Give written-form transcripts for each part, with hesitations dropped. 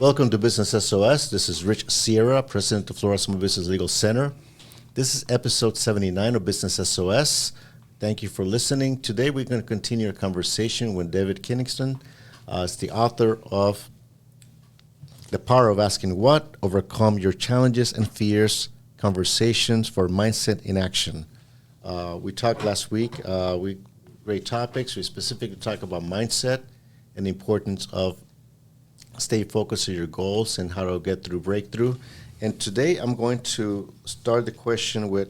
Welcome to Business SOS. This is Rich Sierra, President of Florida Small Business Legal Center. This is episode 79 of Business SOS. Thank you for listening. Today we're going to continue a conversation with David Kinigson. He's the author of The Power of Asking What, Overcome Your Challenges and Fears, Conversations for Mindset in Action. We talked last week, great topics. We specifically talked about mindset and the importance of stay focused on your goals and how to get through breakthrough. And today I'm going to start the question with,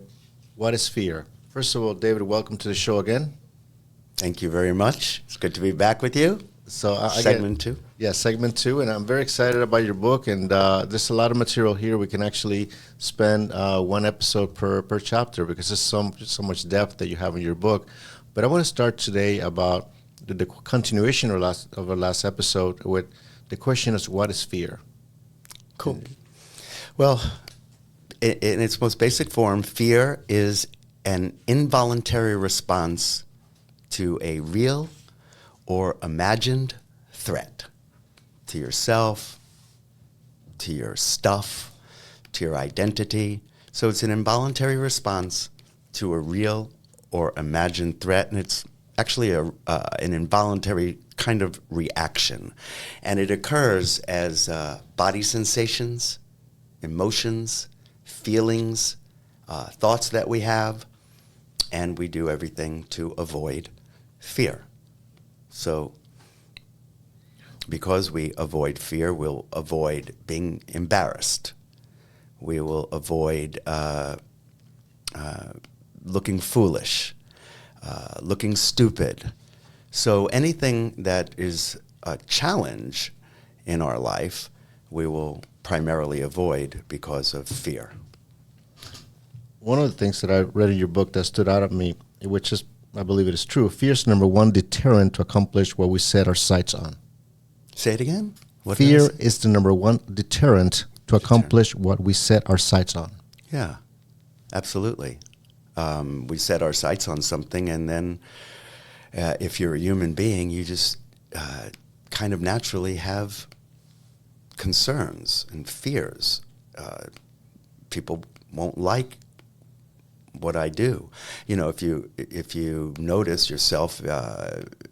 what is fear? First of all, David, welcome to the show again. Thank you very much. It's good to be back with you. So segment 2. Yeah, segment 2. And I'm very excited about your book. And there's a lot of material here. We can actually spend one episode per chapter because there's so much depth that you have in your book. But I want to start today about the continuation of our last episode with the question is, what is fear? Cool. Well, in its most basic form, fear is an involuntary response to a real or imagined threat to yourself, to your stuff, to your identity. So it's an involuntary response to a real or imagined threat, and it's actually an involuntary kind of reaction. And it occurs as body sensations, emotions, feelings, thoughts that we have, and we do everything to avoid fear. So because we avoid fear, we'll avoid being embarrassed. We will avoid looking foolish, looking stupid. So anything that is a challenge in our life, we will primarily avoid because of fear. One of the things that I read in your book that stood out at me, which is, I believe it is true, fear is number one deterrent to accomplish what we set our sights on. Say it again? Fear is the number one deterrent to accomplish what we set our sights on. Yeah, absolutely. We set our sights on something, and then if you're a human being, you just kind of naturally have concerns and fears. People won't like what I do. You know, if you notice yourself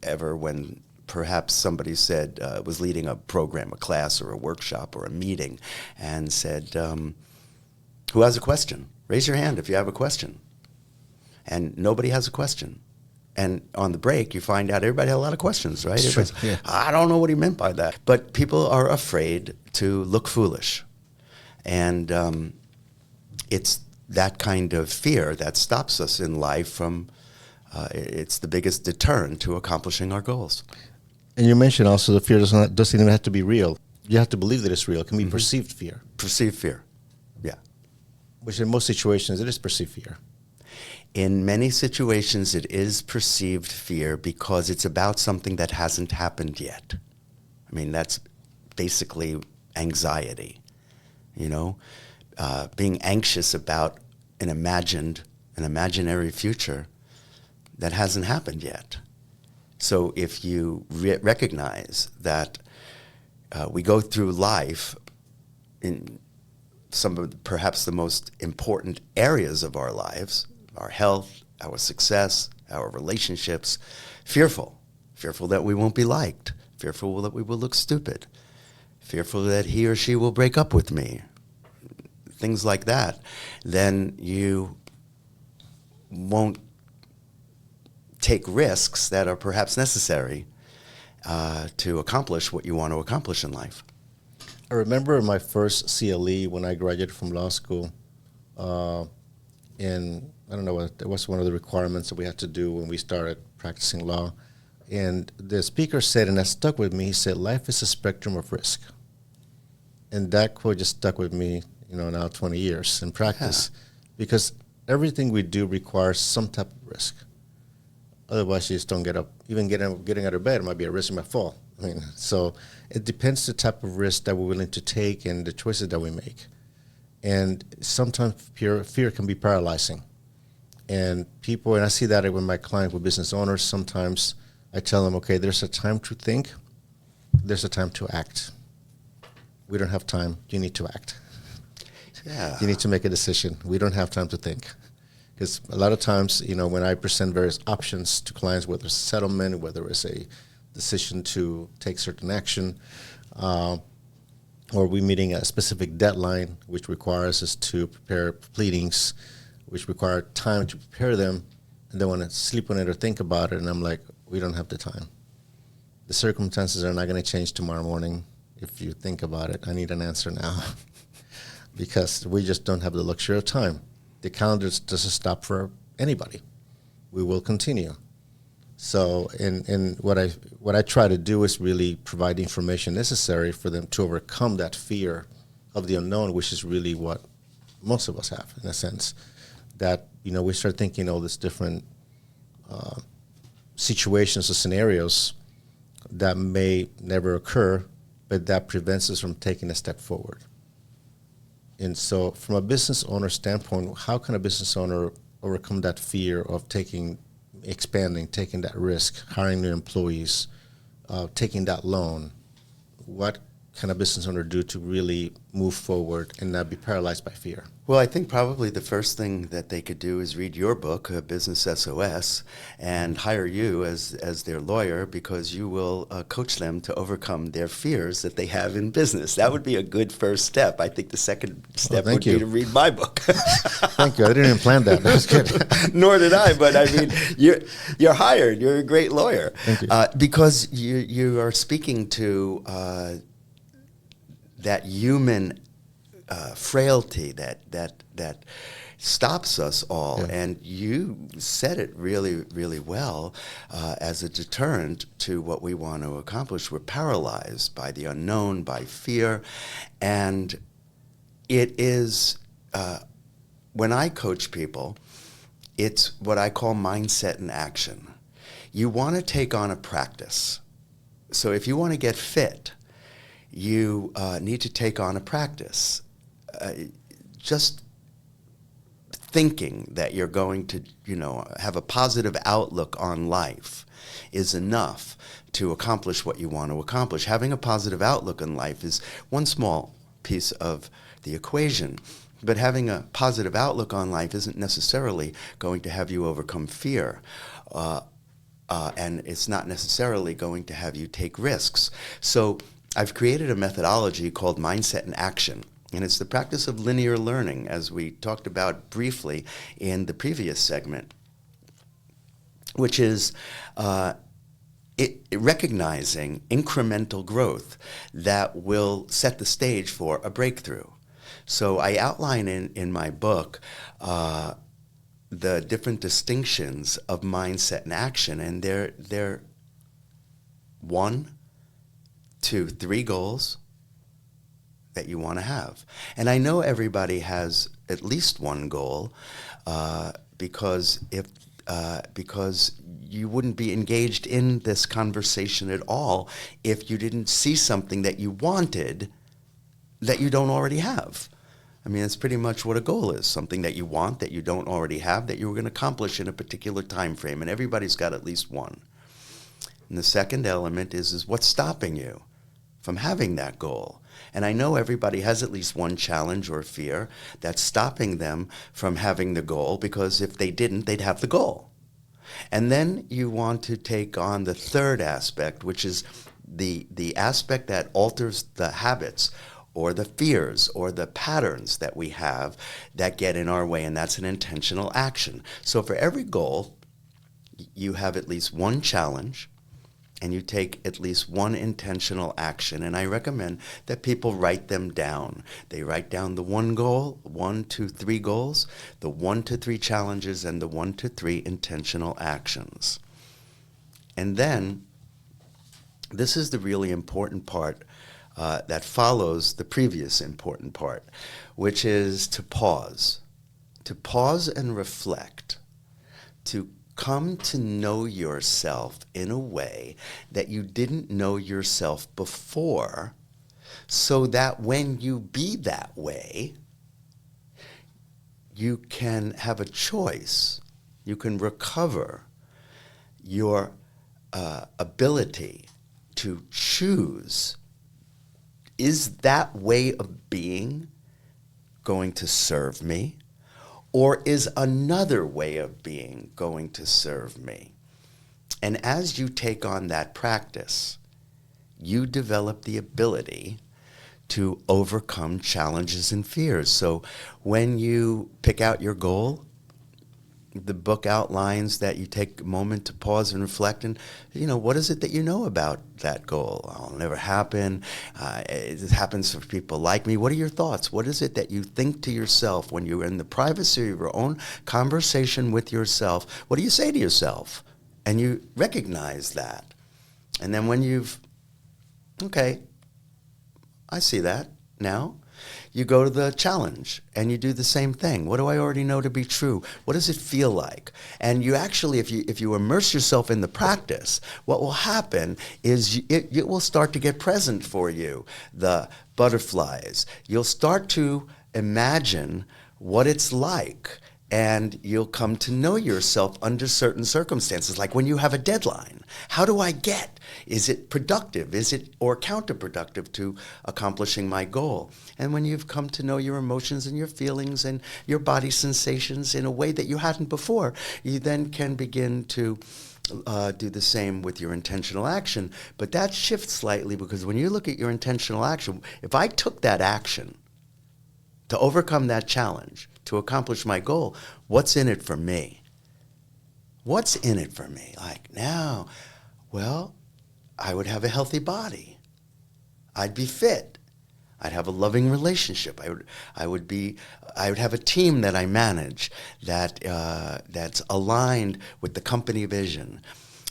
ever when perhaps somebody said was leading a program, a class, or a workshop, or a meeting, and said, "Who has a question? Raise your hand if you have a question." And nobody has a question. And on the break, you find out everybody had a lot of questions, right? Sure, yeah. I don't know what he meant by that. But people are afraid to look foolish. And it's that kind of fear that stops us in life from, it's the biggest deterrent to accomplishing our goals. And you mentioned also the fear doesn't even have to be real. You have to believe that it's real. It can be perceived fear. Perceived fear, yeah. Which in most situations, it is perceived fear. In many situations, it is perceived fear because it's about something that hasn't happened yet. I mean, that's basically anxiety, you know? Being anxious about an imaginary future that hasn't happened yet. So if you recognize that we go through life in some of perhaps the most important areas of our lives, our health, our success, our relationships, fearful that we won't be liked, fearful that we will look stupid, fearful that he or she will break up with me, things like that, then you won't take risks that are perhaps necessary to accomplish what you want to accomplish in life. I remember my first CLE when I graduated from law school, and I don't know, it was one of the requirements that we had to do when we started practicing law. And the speaker said, and that stuck with me, he said, life is a spectrum of risk. And that quote just stuck with me, now 20 years in practice. Yeah. Because everything we do requires some type of risk. Otherwise, you just don't get up. Even getting out of bed might be a risk, you might fall. So it depends the type of risk that we're willing to take and the choices that we make. And sometimes fear can be paralyzing. And I see that with my clients, with business owners, sometimes I tell them, okay, there's a time to think, there's a time to act. we don't have time. You need to act. Yeah. You need to make a decision. We don't have time to think. Because a lot of times, when I present various options to clients, whether it's settlement, whether it's a decision to take certain action, or we're meeting a specific deadline, which requires us to prepare pleadings, which require time to prepare them, and they want to sleep on it or think about it, and I'm like, we don't have the time. The circumstances are not going to change tomorrow morning. If you think about it, I need an answer now because we just don't have the luxury of time. The calendar doesn't stop for anybody. We will continue. So, and what I try to do is really provide the information necessary for them to overcome that fear of the unknown, which is really what most of us have, in a sense. That we start thinking all these different situations or scenarios that may never occur, but that prevents us from taking a step forward. And so from a business owner standpoint, how can a business owner overcome that fear of expanding, taking that risk, hiring new employees, taking that loan? What can a business owner do to really move forward and not be paralyzed by fear? Well, I think probably the first thing that they could do is read your book, Business SOS, and hire you as their lawyer, because you will coach them to overcome their fears that they have in business. That would be a good first step. I think the second step would be to read my book. Thank you. I didn't even plan that. That was good. Nor did I, but I mean, you're hired. You're a great lawyer. Thank you. Because you are speaking to that human frailty that stops us all. Yeah. And you said it really, really well as a deterrent to what we want to accomplish. We're paralyzed by the unknown, by fear. And it is, when I coach people, it's what I call mindset in action. You want to take on a practice. So if you want to get fit, you need to take on a practice. Just thinking that you're going to, have a positive outlook on life is enough to accomplish what you want to accomplish. Having a positive outlook on life is one small piece of the equation. But having a positive outlook on life isn't necessarily going to have you overcome fear. And it's not necessarily going to have you take risks. So I've created a methodology called Mindset in Action. And it's the practice of linear learning, as we talked about briefly in the previous segment, which is recognizing incremental growth that will set the stage for a breakthrough. So I outline in my book the different distinctions of mindset and action, and they're 1, 2, 3 goals that you want to have. And I know everybody has at least one goal because you wouldn't be engaged in this conversation at all if you didn't see something that you wanted that you don't already have. I mean, that's pretty much what a goal is, something that you want that you don't already have that you were going to accomplish in a particular time frame, and everybody's got at least one. And the second element is what's stopping you from having that goal. And I know everybody has at least one challenge or fear that's stopping them from having the goal, because if they didn't, they'd have the goal. And then you want to take on the third aspect, which is the aspect that alters the habits or the fears or the patterns that we have that get in our way, and that's an intentional action. So for every goal, you have at least one challenge, and you take at least one intentional action. And I recommend that people write them down. They write down the 1 goal, 1 to 3 goals, the 1 to 3 challenges, and the 1 to 3 intentional actions. And then, this is the really important part that follows the previous important part, which is to pause and reflect, to come to know yourself in a way that you didn't know yourself before, so that when you be that way, you can have a choice. You can recover your ability to choose is that way of being going to serve me? Or is another way of being going to serve me? And as you take on that practice, you develop the ability to overcome challenges and fears. So when you pick out your goal, the book outlines that you take a moment to pause and reflect and, what is it that you know about that goal? Oh, it'll never happen. It happens for people like me. What are your thoughts? What is it that you think to yourself when you're in the privacy of your own conversation with yourself? What do you say to yourself? And you recognize that. And then when okay, I see that now. You go to the challenge and you do the same thing. What do I already know to be true? What does it feel like? And you actually, if you immerse yourself in the practice, what will happen is it will start to get present for you. The butterflies. You'll start to imagine what it's like. And you'll come to know yourself under certain circumstances, like when you have a deadline. How do I get? Is it productive? Is it or counterproductive to accomplishing my goal? And when you've come to know your emotions and your feelings and your body sensations in a way that you hadn't before, you then can begin to do the same with your intentional action. But that shifts slightly because when you look at your intentional action, if I took that action to overcome that challenge, to accomplish my goal, what's in it for me? What's in it for me? Like now, well, I would have a healthy body. I'd be fit. I'd have a loving relationship. I would have a team that I manage that's aligned with the company vision.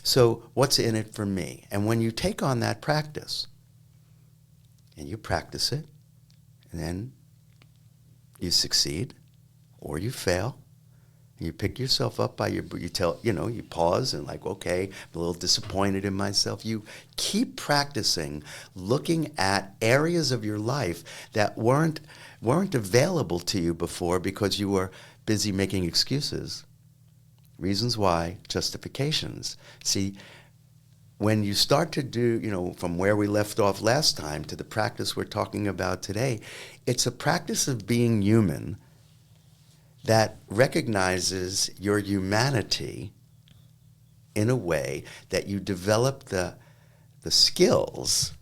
So what's in it for me? And when you take on that practice and you practice it, and then you succeed, or you fail, and you pick yourself up by you pause and like, okay, I'm a little disappointed in myself. You keep practicing looking at areas of your life that weren't available to you before because you were busy making excuses. Reasons why, justifications. See, when you start to do, from where we left off last time to the practice we're talking about today, it's a practice of being human that recognizes your humanity in a way that you develop the skills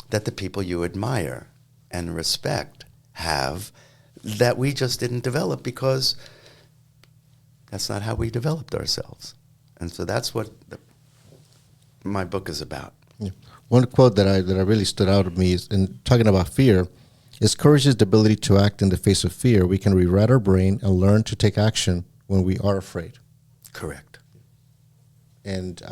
that the people you admire and respect have that we just didn't develop because that's not how we developed ourselves. And so that's what my book is about. Yeah. One quote that I really stood out to me is in talking about fear. Is courage is the ability to act in the face of fear. We can rewrite our brain and learn to take action when we are afraid. Correct. And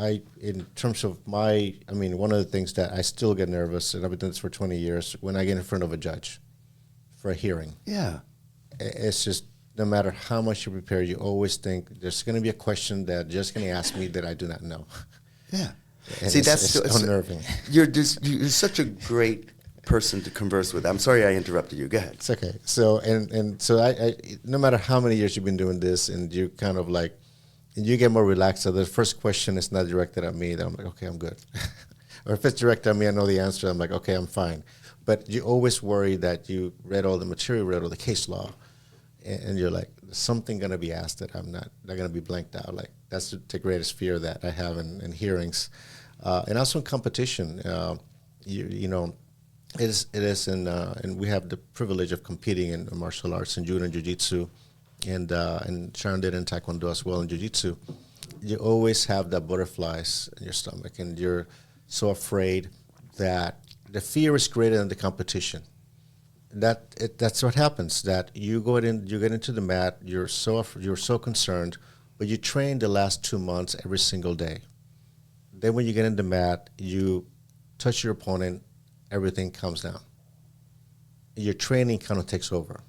in terms of one of the things that I still get nervous, and I've been doing this for 20 years, when I get in front of a judge for a hearing. Yeah. It's just, no matter how much you prepare, you always think there's going to be a question that just going to ask me that I do not know. Yeah. And see, it's unnerving. You're such a great person to converse with. I'm sorry I interrupted you. Go ahead. It's okay. So so I no matter how many years you've been doing this, and you kind of like, and you get more relaxed. So the first question is not directed at me. Then I'm like, okay, I'm good. Or if it's directed at me, I know the answer. I'm like, okay, I'm fine. But you always worry that you read all the material, read all the case law, and you're like, there's something going to be asked that I'm not going to be blanked out. Like that's the greatest fear that I have in hearings, and also in competition. It is, and we have the privilege of competing in martial arts and judo and jiu-jitsu, and Sharon did in taekwondo as well in jiu-jitsu. You always have that butterflies in your stomach, and you're so afraid that the fear is greater than the competition. That's what happens. That you get into the mat, you're so concerned, but you train the last 2 months every single day. Then when you get in the mat, you touch your opponent, everything comes down. Your training kind of takes over.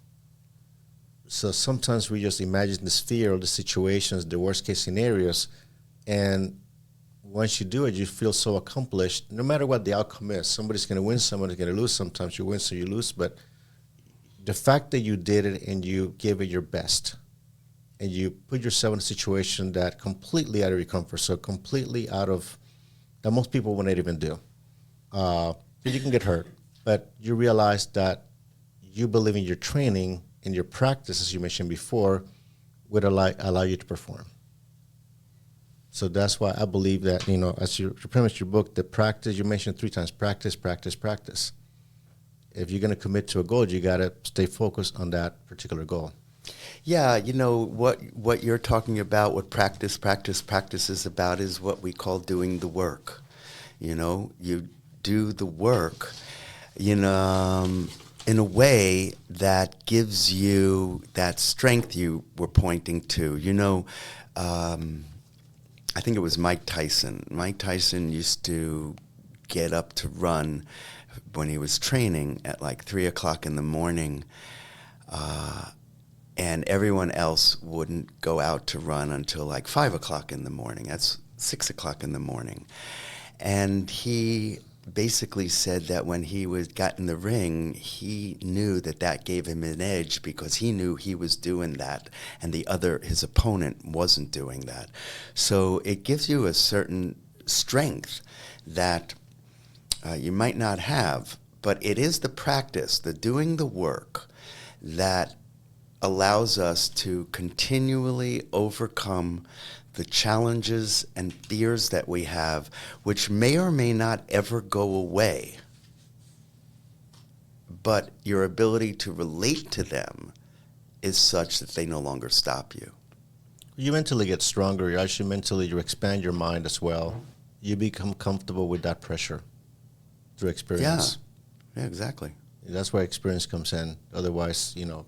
So sometimes we just imagine this fear of the situations, the worst case scenarios, and once you do it, you feel so accomplished, no matter what the outcome is. Somebody's going to win, somebody's going to lose. Sometimes you win, so you lose. But the fact that you did it and you gave it your best, and you put yourself in a situation that completely out of your comfort, so completely out of, that most people would not even do. You can get hurt. But you realize that you believe in your training and your practice, as you mentioned before, would allow you to perform. So that's why I believe that, as you premise your book, the practice, you mentioned 3 times, practice, practice, practice. If you're going to commit to a goal, you got to stay focused on that particular goal. Yeah, what you're talking about, what practice is about, is what we call doing the work. You do the work in a way that gives you that strength you were pointing to. I think it was Mike Tyson. Mike Tyson used to get up to run when he was training at like 3 o'clock in the morning. And everyone else wouldn't go out to run until like 5 o'clock in the morning. That's 6 o'clock in the morning. And he basically said that when he got in the ring, he knew that gave him an edge because he knew he was doing that and his opponent wasn't doing that. So it gives you a certain strength that you might not have, but it is the practice, the doing the work, that allows us to continually overcome the challenges and fears that we have, which may or may not ever go away. But your ability to relate to them is such that they no longer stop you. You mentally get stronger. You expand your mind as well. You become comfortable with that pressure through experience. Yeah, exactly. That's where experience comes in. Otherwise, you'll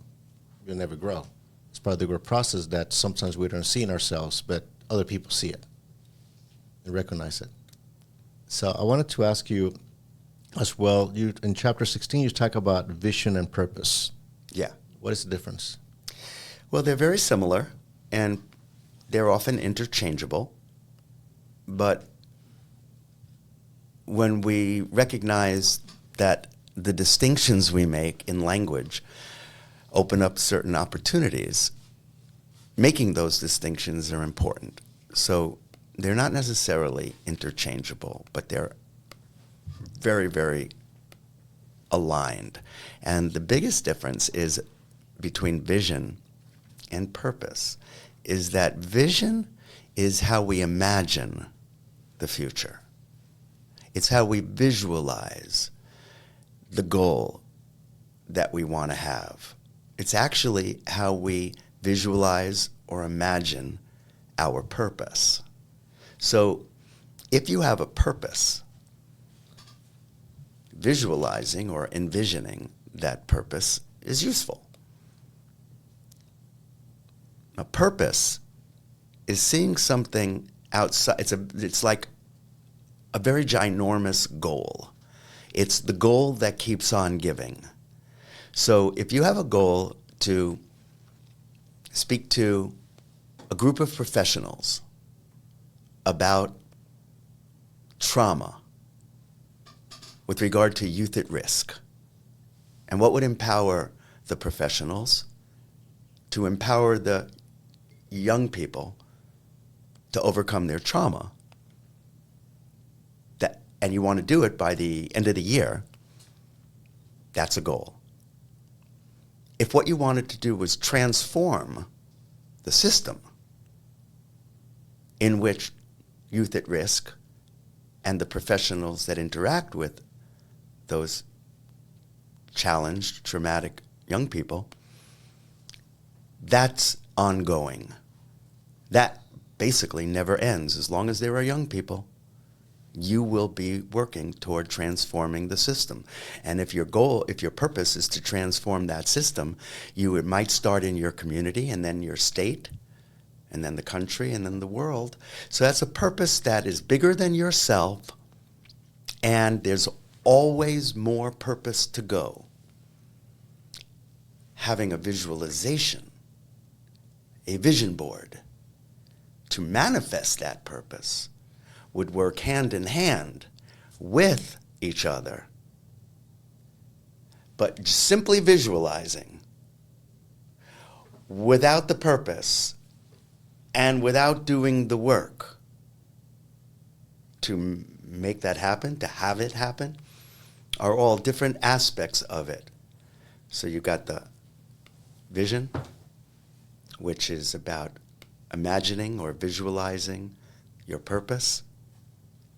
never grow. It's part of the growth process that sometimes we don't see in ourselves, but other people see it and recognize it. So I wanted to ask you as well, in chapter 16, you talk about vision and purpose. Yeah. What is the difference? Well, they're very similar, and they're often interchangeable. But when we recognize that the distinctions we make in language open up certain opportunities, making those distinctions are important. So they're not necessarily interchangeable, but they're very, very aligned. And the biggest difference is between vision and purpose is that vision is how we imagine the future. It's how we visualize the goal that we want to have. It's actually how we visualize or imagine our purpose. So if you have a purpose, visualizing or envisioning that purpose is useful. A purpose is seeing something outside. It's like a very ginormous goal. It's the goal that keeps on giving. So if you have a goal to speak to a group of professionals about trauma with regard to youth at risk, and what would empower the professionals to empower the young people to overcome their trauma, and you want to do it by the end of the year, that's a goal. If what you wanted to do was transform the system in which youth at risk and the professionals that interact with those challenged, traumatic young people, that's ongoing. That basically never ends. As long as there are young people, you will be working toward transforming the system. And if your purpose is to transform that system, it might start in your community and then your state and then the country and then the world. So that's a purpose that is bigger than yourself, and there's always more purpose to go. Having a visualization, a vision board to manifest that purpose would work hand in hand with each other. But simply visualizing without the purpose and without doing the work to make that happen, to have it happen, are all different aspects of it. So you got the vision, which is about imagining or visualizing your purpose.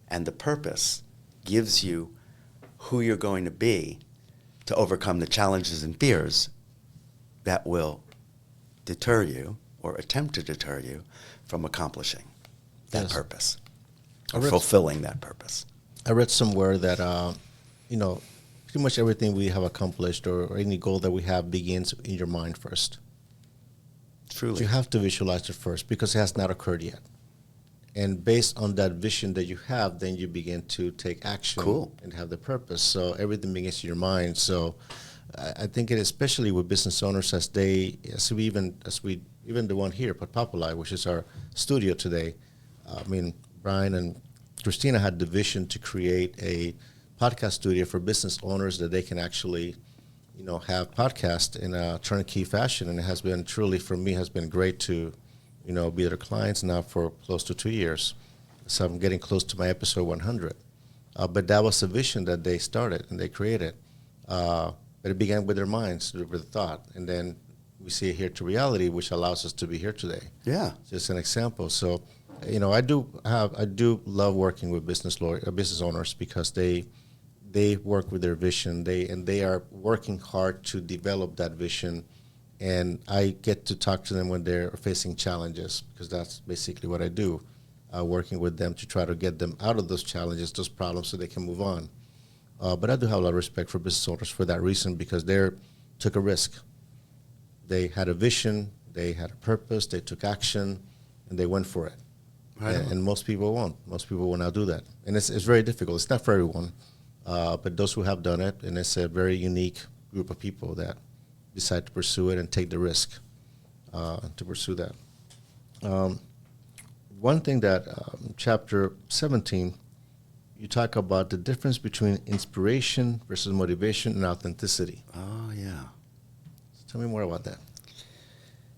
And the purpose gives you who you're going to be to overcome the challenges and fears that will deter you or attempt to deter you from accomplishing that Yes. purpose I or read- fulfilling that purpose. I read somewhere that pretty much everything we have accomplished or any goal that we have begins in your mind first. Truly. You have to visualize it first because it has not occurred yet. And based on that vision that you have, then you begin to take action Cool. and have the purpose. So everything begins in your mind. So I think it, especially with business owners, even the one here, Populi, which is our studio today. Brian and Christina had the vision to create a podcast studio for business owners that they can actually, have podcasts in a turnkey fashion. And it has been truly, for me, has been great to, be their clients now for close to 2 years. So I'm getting close to my episode 100. But that was a vision that they started and they created. But it began with their minds, with the thought. And then we see it here to reality, which allows us to be here today. Yeah. Just an example. So, I do love working with business owners because they work with their vision. They are working hard to develop that vision, and I get to talk to them when they're facing challenges because that's basically what I do, working with them to try to get them out of those challenges, those problems, so they can move on. But I do have a lot of respect for business owners for that reason because they took a risk. They had a vision, they had a purpose, they took action, and they went for it. Right. And most people won't. Most people will not do that. And it's very difficult. It's not for everyone. But those who have done it, and it's a very unique group of people that decide to pursue it and take the risk to pursue that. One thing that chapter 17, you talk about the difference between inspiration versus motivation and authenticity. Oh, yeah. Tell me more about that.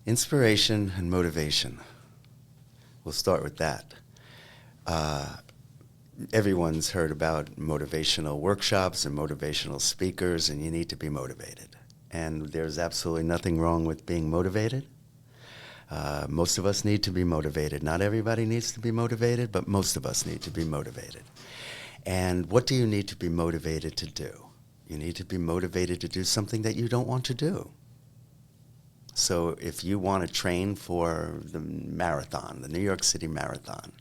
Inspiration and motivation. We'll start with that. Everyone's heard about motivational workshops and motivational speakers, and you need to be motivated. And there's absolutely nothing wrong with being motivated. Most of us need to be motivated. Not everybody needs to be motivated, but most of us need to be motivated. And what do you need to be motivated to do? You need to be motivated to do something that you don't want to do. So if you want to train for the marathon, the New York City Marathon,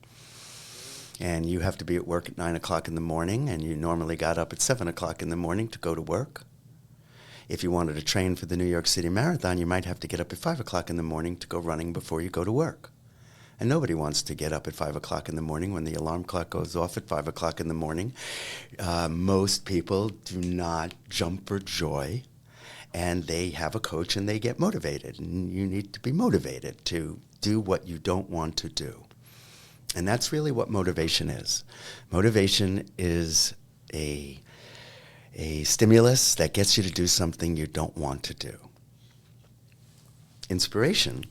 and you have to be at work at 9 o'clock in the morning, and you normally got up at 7 o'clock in the morning to go to work, if you wanted to train for the New York City Marathon, you might have to get up at 5 o'clock in the morning to go running before you go to work. And nobody wants to get up at 5 o'clock in the morning when the alarm clock goes off at 5 o'clock in the morning. Most people do not jump for joy, and they have a coach and they get motivated. And you need to be motivated to do what you don't want to do. And that's really what motivation is. Motivation is a stimulus that gets you to do something you don't want to do. Inspiration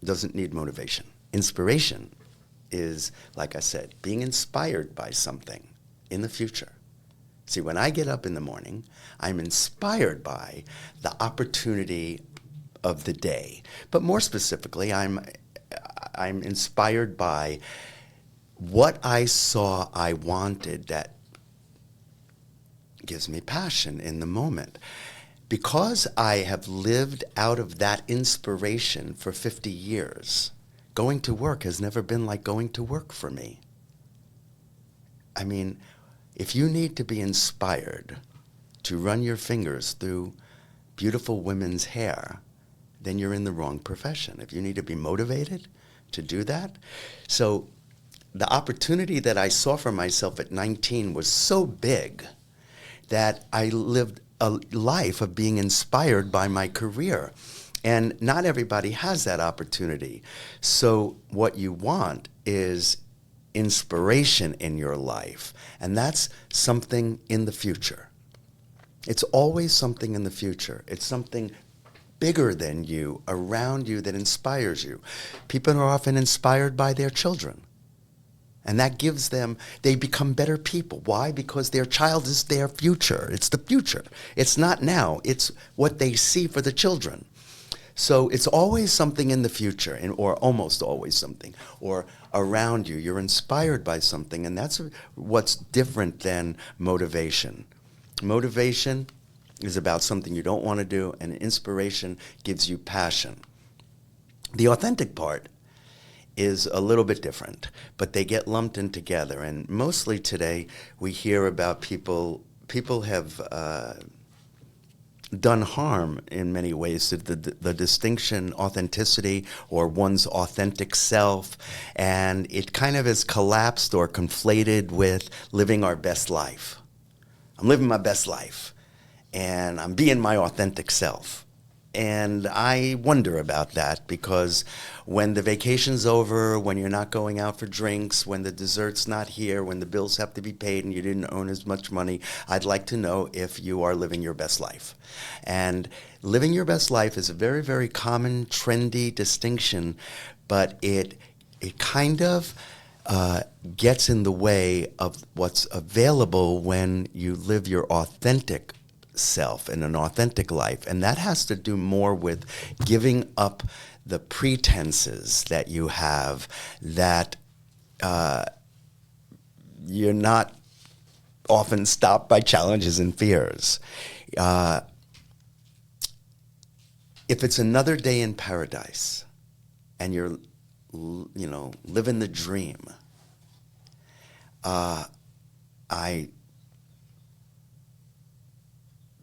doesn't need motivation. Inspiration is, like I said, being inspired by something in the future. See, when I get up in the morning, I'm inspired by the opportunity of the day. But more specifically, I'm inspired by what I saw I wanted that gives me passion in the moment. Because I have lived out of that inspiration for 50 years, going to work has never been like going to work for me. I mean, if you need to be inspired to run your fingers through beautiful women's hair, then you're in the wrong profession. If you need to be motivated to do that. So the opportunity that I saw for myself at 19 was so big that I lived a life of being inspired by my career. And not everybody has that opportunity. So what you want is inspiration in your life. And that's something in the future. It's always something in the future. It's something bigger than you, around you, that inspires you. People are often inspired by their children. And that gives them, they become better people. Why? Because their child is their future. It's the future. It's not now. It's what they see for the children. So it's always something in the future, or almost always something, or around you. You're inspired by something, and that's what's different than motivation. Motivation is about something you don't want to do, and inspiration gives you passion. The authentic part is a little bit different, but they get lumped in together. And mostly today, we hear about people have done harm in many ways to the distinction, authenticity, or one's authentic self, and it kind of has collapsed or conflated with living our best life. I'm living my best life, and I'm being my authentic self. And I wonder about that, because when the vacation's over, when you're not going out for drinks, when the dessert's not here, when the bills have to be paid and you didn't earn as much money, I'd like to know if you are living your best life. And living your best life is a very, very common, trendy distinction, but it kind of gets in the way of what's available when you live your authentic self in an authentic life. And that has to do more with giving up the pretenses that you have, that you're not often stopped by challenges and fears. If it's another day in paradise and you're, living the dream, I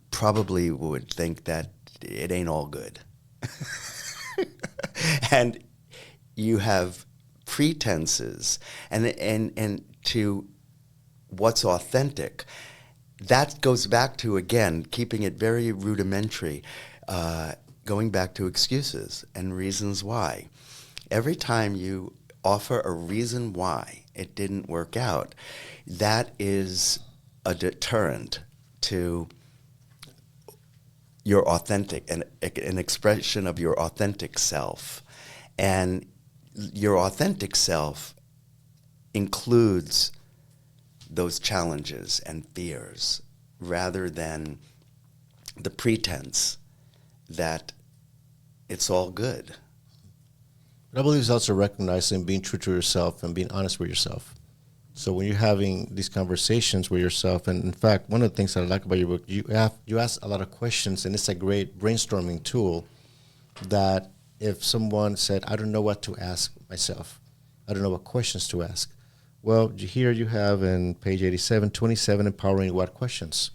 probably would think that it ain't all good. And you have pretenses, and to what's authentic, that goes back to, again, keeping it very rudimentary, going back to excuses and reasons why. Every time you offer a reason why it didn't work out, that is a deterrent to your authentic, an expression of your authentic self. And your authentic self includes those challenges and fears, rather than the pretense that it's all good. But I believe it's also recognizing being true to yourself and being honest with yourself. So when you're having these conversations with yourself, and in fact, one of the things that I like about your book, you ask a lot of questions, and it's a great brainstorming tool that if someone said, I don't know what to ask myself, I don't know what questions to ask. Well, here you have in page 87, 27 empowering what questions.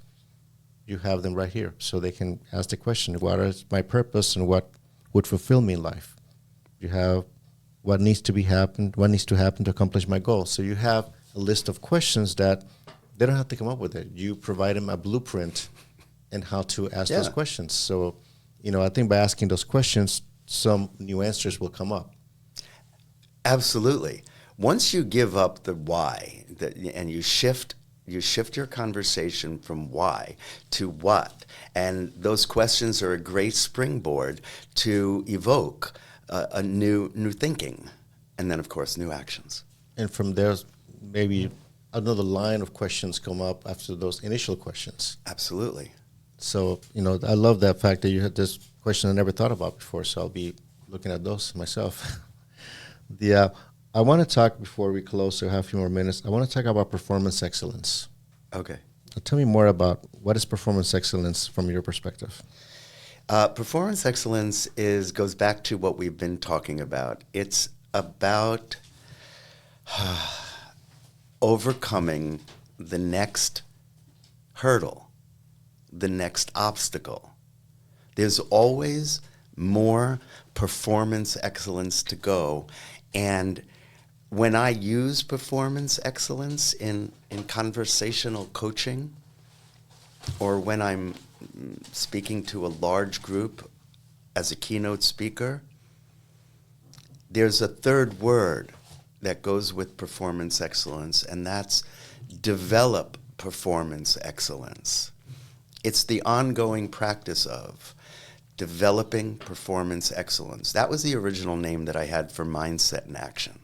You have them right here, so they can ask the question, what is my purpose and what would fulfill me in life? You have what needs to happen to accomplish my goal. So you have a list of questions that they don't have to come up with it. You provide them a blueprint in how to ask those questions. So, I think by asking those questions, some new answers will come up. Absolutely. Once you give up the why, and you shift your conversation from why to what, and those questions are a great springboard to evoke a new thinking, and then, of course, new actions. And from there, maybe another line of questions come up after those initial questions. Absolutely. So, I love that fact that you had this question I never thought about before, so I'll be looking at those myself. I want to talk, before we close, so I have a few more minutes, I want to talk about performance excellence. Okay. Tell me more about what is performance excellence from your perspective. Performance excellence goes back to what we've been talking about. It's about overcoming the next hurdle, the next obstacle. There's always more performance excellence to go. And when I use performance excellence in conversational coaching, or when I'm speaking to a large group as a keynote speaker, there's a third word that goes with performance excellence, and that's develop performance excellence. It's the ongoing practice of developing performance excellence. That was the original name that I had for mindset in action.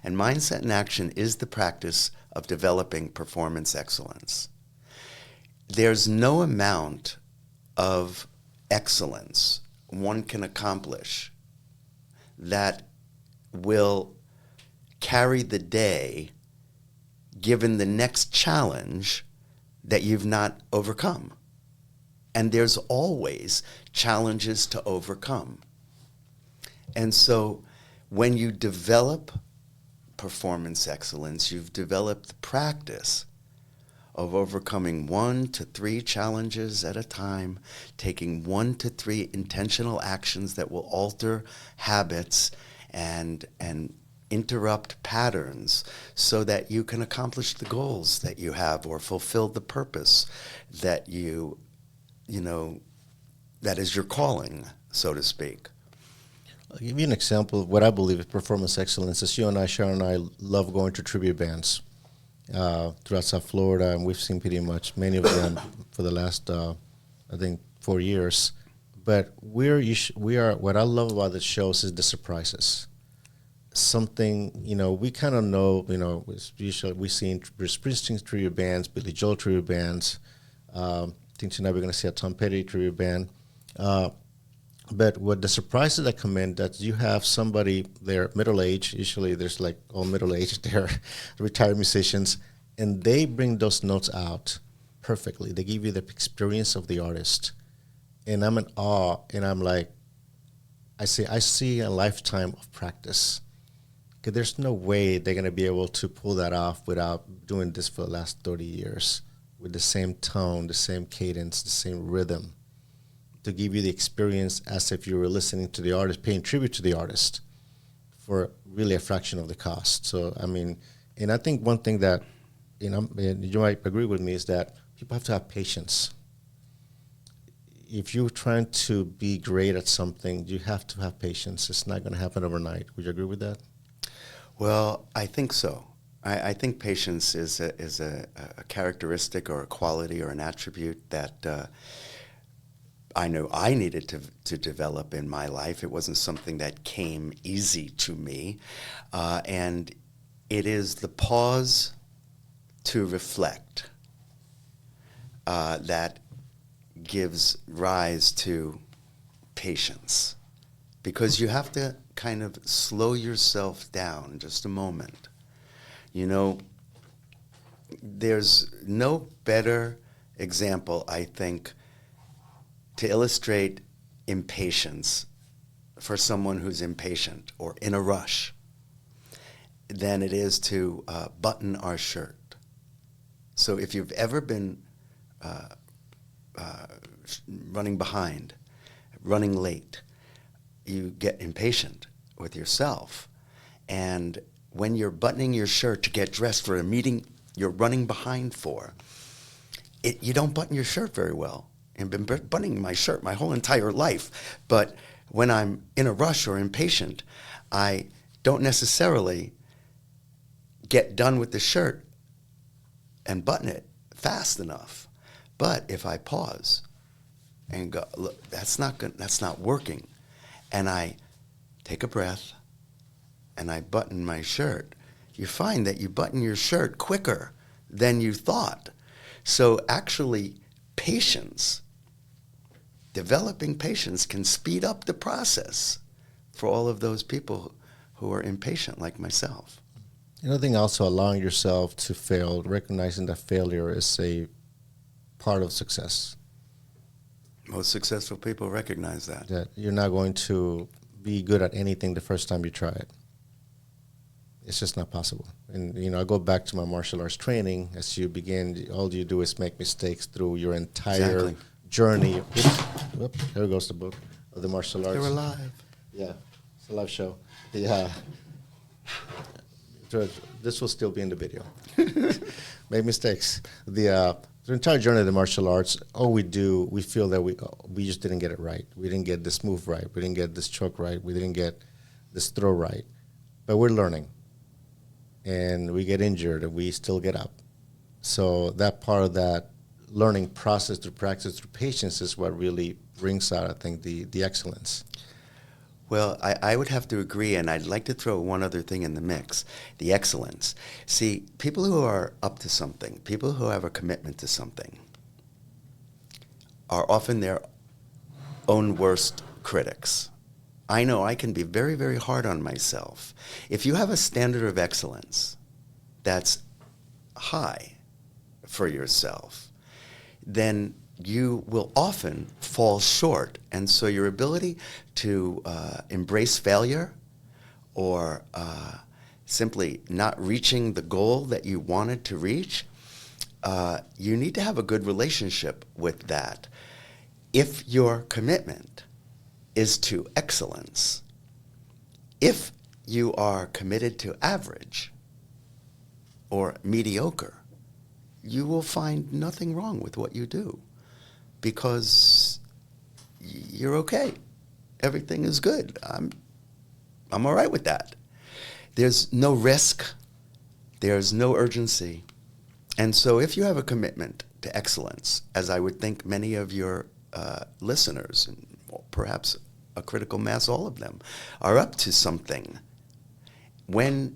And mindset in action is the practice of developing performance excellence. There's no amount of excellence one can accomplish that will carry the day given the next challenge that you've not overcome. And there's always challenges to overcome. And so when you develop performance excellence, you've developed the practice of overcoming 1 to 3 challenges at a time, taking 1 to 3 intentional actions that will alter habits and interrupt patterns so that you can accomplish the goals that you have or fulfill the purpose that you know, that is your calling, so to speak. I'll give you an example of what I believe is performance excellence. As you and I, Sharon and I, love going to tribute bands throughout South Florida, and we've seen pretty much many of them for the last, I think, 4 years. But we are. What I love about the shows is the surprises. Something, we kind of know, usually we've seen Bruce Springsteen tribute bands, Billy Joel tribute bands. I think tonight we're going to see a Tom Petty tribute band. But what the surprises that come in, that you have somebody, they're middle-aged, usually there's like all middle-aged, they're retired musicians, and they bring those notes out perfectly. They give you the experience of the artist. And I'm in awe, and I'm like, I see a lifetime of practice. Because there's no way they're going to be able to pull that off without doing this for the last 30 years with the same tone, the same cadence, the same rhythm, to give you the experience as if you were listening to the artist, paying tribute to the artist for really a fraction of the cost. So, and I think one thing that, and you might agree with me, is that people have to have patience. If you're trying to be great at something, you have to have patience. It's not going to happen overnight. Would you agree with that? Well, I think so. I think patience is a characteristic or a quality or an attribute that I know I needed to develop in my life. It wasn't something that came easy to me. And it is the pause to reflect that gives rise to patience. Because you have to kind of slow yourself down just a moment. There's no better example, I think, to illustrate impatience for someone who's impatient or in a rush than it is to button our shirt. So if you've ever been running behind, running late, you get impatient with yourself. And when you're buttoning your shirt to get dressed for a meeting you're running behind for, you don't button your shirt very well. I've been buttoning my shirt my whole entire life. But when I'm in a rush or impatient, I don't necessarily get done with the shirt and button it fast enough. But if I pause and go, look, that's not working, and I take a breath and I button my shirt, you find that you button your shirt quicker than you thought. So actually, patience, developing patience, can speed up the process for all of those people who are impatient like myself. Another thing, also allowing yourself to fail, recognizing that failure is a part of success. Most successful people recognize that. That you're not going to be good at anything the first time you try it. It's just not possible. And, I go back to my martial arts training. As you begin, all you do is make mistakes through your entire journey. Whoop, there goes the book of the martial arts. They're alive. Yeah, it's a live show. Yeah. This will still be in the video. Make mistakes. The entire journey of the martial arts, all we do, we feel that we just didn't get it right. We didn't get this move right. We didn't get this choke right. We didn't get this throw right. But we're learning. And we get injured and we still get up. So that part of that learning process through practice, through patience, is what really brings out, I think, the excellence. Well, I would have to agree, and I'd like to throw one other thing in the mix, the excellence. See, people who are up to something, people who have a commitment to something, are often their own worst critics. I know I can be very, very hard on myself. If you have a standard of excellence that's high for yourself, then you will often fall short. And so your ability to embrace failure or simply not reaching the goal that you wanted to reach, you need to have a good relationship with that. If your commitment is to excellence, if you are committed to average or mediocre, you will find nothing wrong with what you do because you're okay. Everything is good. I'm all right with that. There's no risk. There's no urgency. And so if you have a commitment to excellence, as I would think many of your listeners, and perhaps a critical mass, all of them, are up to something, when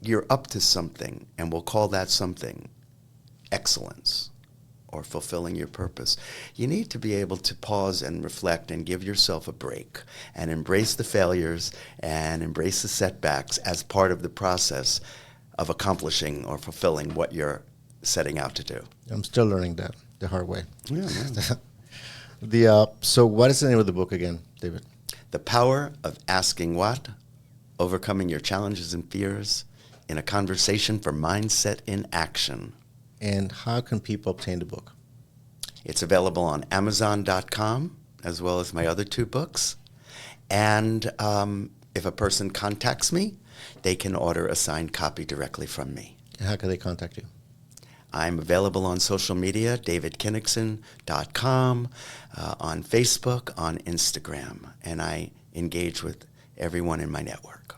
you're up to something, and we'll call that something excellence or fulfilling your purpose, you need to be able to pause and reflect and give yourself a break and embrace the failures and embrace the setbacks as part of the process of accomplishing or fulfilling what you're setting out to do. I'm still learning that the hard way. Yeah. So what is the name of the book again, David? The Power of Asking What? Overcoming Your Challenges and Fears in a Conversation for Mindset in Action. And how can people obtain the book? It's available on Amazon.com, as well as my other two books. And if a person contacts me, they can order a signed copy directly from me. And how can they contact you? I'm available on social media, davidkinigson.com, on Facebook, on Instagram, and I engage with everyone in my network.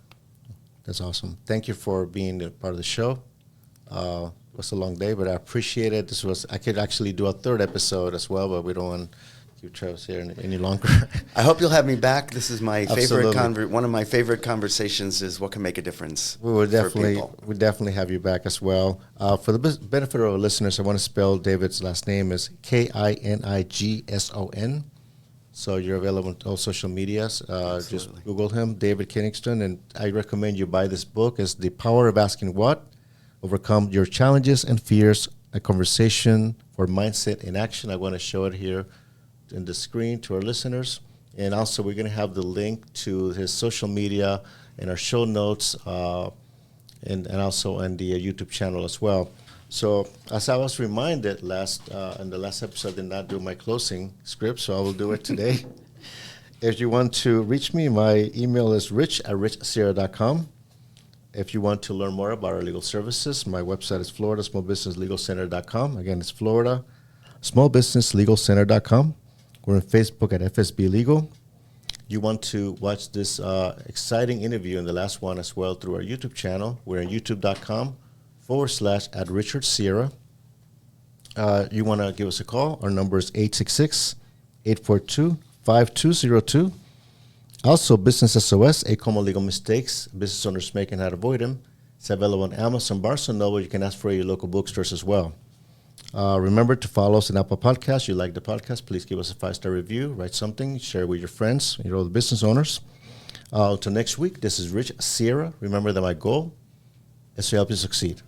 That's awesome. Thank you for being a part of the show. It was a long day, but I appreciate it. I could actually do a third episode as well, but we don't want to keep Travis here any longer. I hope you'll have me back. This is my favorite one of my favorite conversations is what can make a difference. We will definitely have you back as well. For the benefit of our listeners, I want to spell David's last name is Kinigson. So you're available on all social medias. Just Google him, David Kinigson, and I recommend you buy this book. It's The Power of Asking What? Overcome Your Challenges and Fears, a Conversation for Mindset in Action. I want to show it here in the screen to our listeners. And also we're going to have the link to his social media and our show notes and also on the YouTube channel as well. So as I was reminded in the last episode, I did not do my closing script, so I will do it today. If you want to reach me, my email is rich@richsierra.com. If you want to learn more about our legal services, my website is floridasmallbusinesslegalcenter.com. Again, it's floridasmallbusinesslegalcenter.com. We're on Facebook at FSB Legal. You want to watch this exciting interview and the last one as well through our YouTube channel. We're on youtube.com/@RichardSierra. You want to give us a call. Our number is 866-842-5202. Also, Business SOS, 8 Common Legal Mistakes business owners make and how to avoid them. It's available on Amazon, Barnes & Noble. You can ask for your local bookstores as well. Remember to follow us on Apple Podcasts. You like the podcast, please give us a 5-star review, write something, share it with your friends, your other business owners. Until next week, this is Rich Sierra. Remember that my goal is to help you succeed.